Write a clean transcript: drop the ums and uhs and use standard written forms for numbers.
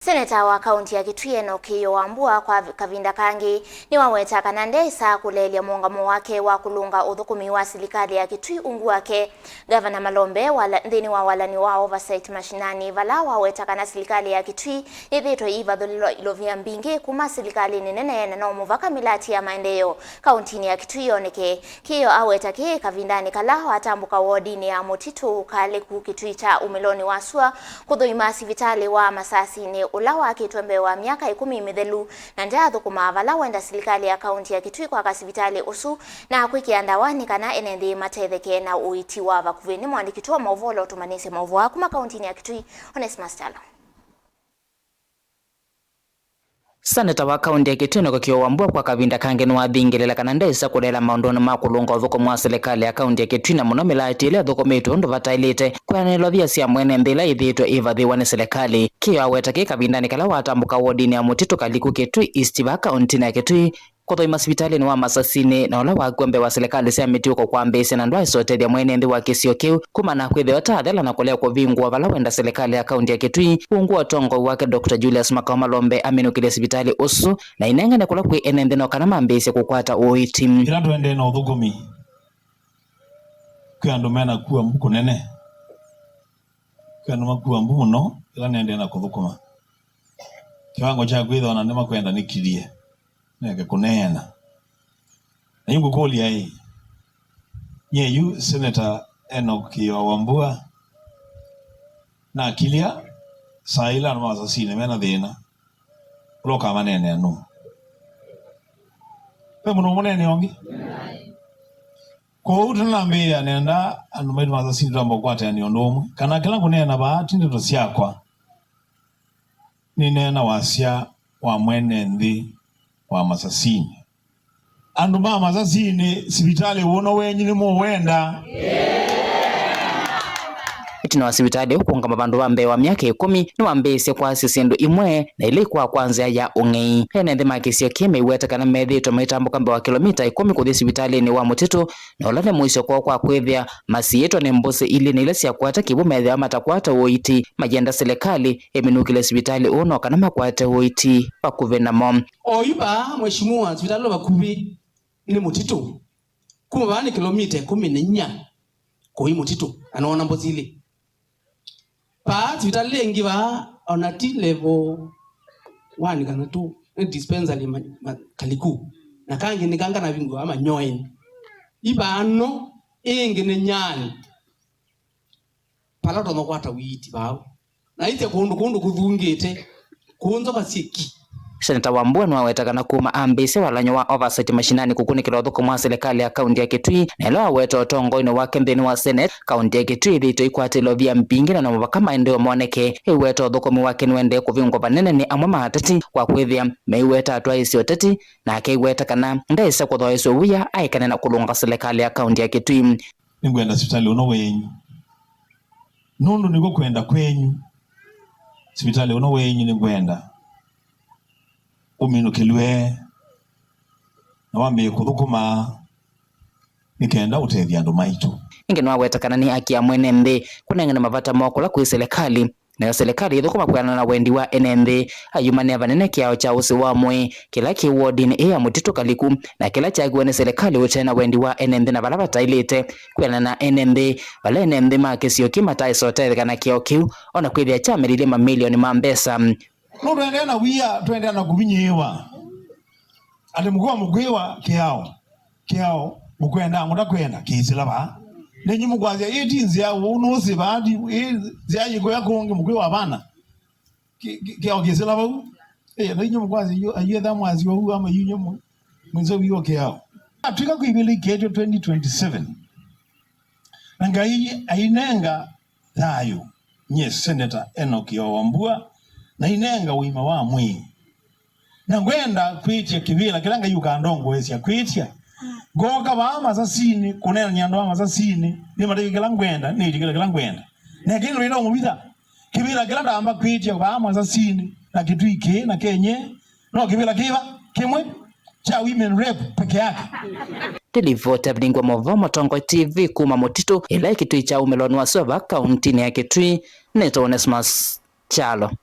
Seneta wa kaunti ya Kitui Enoch Kiio Wambua kwa kavinda kangi niwaweta kana ndeisa kuleelya muungamo wake wa kulunga uthukumi wa silikali ya Kitui ungu wake. Gavana Malombe thini wa walanio wa Oversight Mashinani vala waweta kana silikali ya Kitui yithiiitwe yivathiwa ilovia Mbingi kuma silikalini nene na nomuvaka milati ya Maendeeo kaunti ya Kitui yoneke. Kiio aweta ki kavindani kala atambuka wodini ya motitu kale ku Kitui cha umeloni wasua kuthuima sivitali wa masasi ni ulawa akitwembe wa miaka 10 mithelu na ndathu kumavala wenda silikali ya kaunti ya Kitui kwa kasivitali usu na kwikiandawani kana enendi matetheke na uiti wa vakuvini mwandiki wa mauvolo tumanise mauvu kuma kaunti ya Kitui Oversight Mashinani. Seneta wa kaunti ya Kitui Enoch Kiio Wambua kwa kavinda kangi niwathingilela kana ndeisa kuleela maundoni ma kulunga uthukumu wa silikali ya kaunti ya Kitui na muno milati ile thukumitwe undu vatailite kwana ilovia cia mwene nthila yithiiitwe yivathiwa ni silikali. Kiio aweta ki kavindani kala watambuka wodini ya mutitu kaliku Kitui East va kaunti ya Kitui kuthoima sipitalini wa masasini na ula wa kwembe wa silikali cia mitiuko kwa Mbesa na ndwa isotethia mwene nthi wa kisio kiu kuma na kwithio tathela na kulea kuvingwa vala wenda silikali ya kaunti ya Kitui ungu otongo wake Dr. Julius Malombe aminukile sipitali usu na inengane kula kwi enenthi no kana mambisi kukwata uiti ila twende na uthukumi kwa andu mena kuwa mbuku nene kwa andu makuwa mbu muno ila nende na kuthukuma kiwango cha kwithwa na ndema kwenda nikirie neke kuneena na yungu koli ai yu Seneta Enoch Kiio Wambua na akilia saila na masasine mena thina uloka manene anu pe muno munene ongi ko utanambia nenda anu maidu masasine tambo kwata ni ondomwe kana kila kunena bahati ndo siakwa ni nena wasia wa mwene nthi wa masasini andu ma masasini sibitali wono wenyi ni muwenda itina wa sibitali ukungama bandu bambe wa miaka 10 ni wambese kwa sisindu imwe na ile kwa kwanza ya ungei hene nthi makisio kime iweta kana methitwe maitambuka mbe wa kilomita 10 kuthi sibitali ni wa mutitu na ulane mwisho kwa kwithia masiitwa ni mbusi ili ni ile cia kwata kibu methia matakwata uiti majenda silikali eminukile sibitali uno kana makwata uiti pakuve namo oiba mheshimiwa sibitali lo bakuvi ni mutitu kuma bani kilomita 14 kwa mutitu anaona mbusi ile pa sibitali lengi ba onati level 1 kana 2 dispensary kaliku na kangi ni kanga na vingo ama nyoeni ibano ingene nyani pala tono kwata witi bawo na ite kundu kuthungite kunzo basiki. Seneta Wambua niwaweta kana kuma ambise walanio wa Oversight Mashinani kukunikila uthukumu wa silikali ya kaunti ya Kitui na ilo aweta otongoini wake nthini wa Senate kaunti ya Kitui ithiitwe ikwata ilovia Mbingi na nomuvaka Maendeeo moneke iweta uthukumi wake niwende kuvingwa vanene ni amwe maateti kwa kwithia meiweta atwa isio teti na akeiweta kana ndeisa kuthoeswa wia aikane na kulunga silikali ya kaunti ya Kitui. Ningwenda sipitali uno wenyu nundu niko kwenda kwenyu sipitali uno wenyu ningwenda uminukilwe na wambe kuthukuma nikenda utethia andu maitu ingi niwaweta kana ni akia mwene nthi kunengene mavata mokula kwi silikali na silikali ithukuma kwiana na wendi wa enenthi ayumane vanene kiao cha usi wa mwe kila ki wodini ya mutitu kaliku na kila chagiwa ni silikali utena wendi wa enenthi na vala vatailite kwiana na enenthi vala enenthi makisio kimataisote kana kiao kiu ona kwithia cha milioni mamilioni ma Mbesa no twende na wia twende na kuvinyiwa ati mukua mukwiwa kiao mukwenda muda kwenda kisila ba nenyi mukwazia itinzi ya uno sibadi ziaje kwa konge mukwiwa bana kiao kisila ba nenyi mukwazia yo ayetha mwazi wa huwa ama yinyo mwenzo wiyo kiao atika kuibili keto 2027 nanga hii ainenga thayo nye Seneta Enoch Kiio Wambua na inenga wima wa mwi na ngwenda kwitia kivila kilanga yuka ndongo esi kwitia goka ba masasini kunena nyando masasini ni matiki kila ngwenda ni kila ngwenda na kino ino ngubita kivila kila ndamba kwitia ba masasini na Kitui na kenye no kivila kiva kimwe cha women rep peke yake Telivota bingwa movomo Tongo TV kuma mutitu ila Kitui cha umeloni wa sova kaunti ya Kitui neto Onesmus Chalo.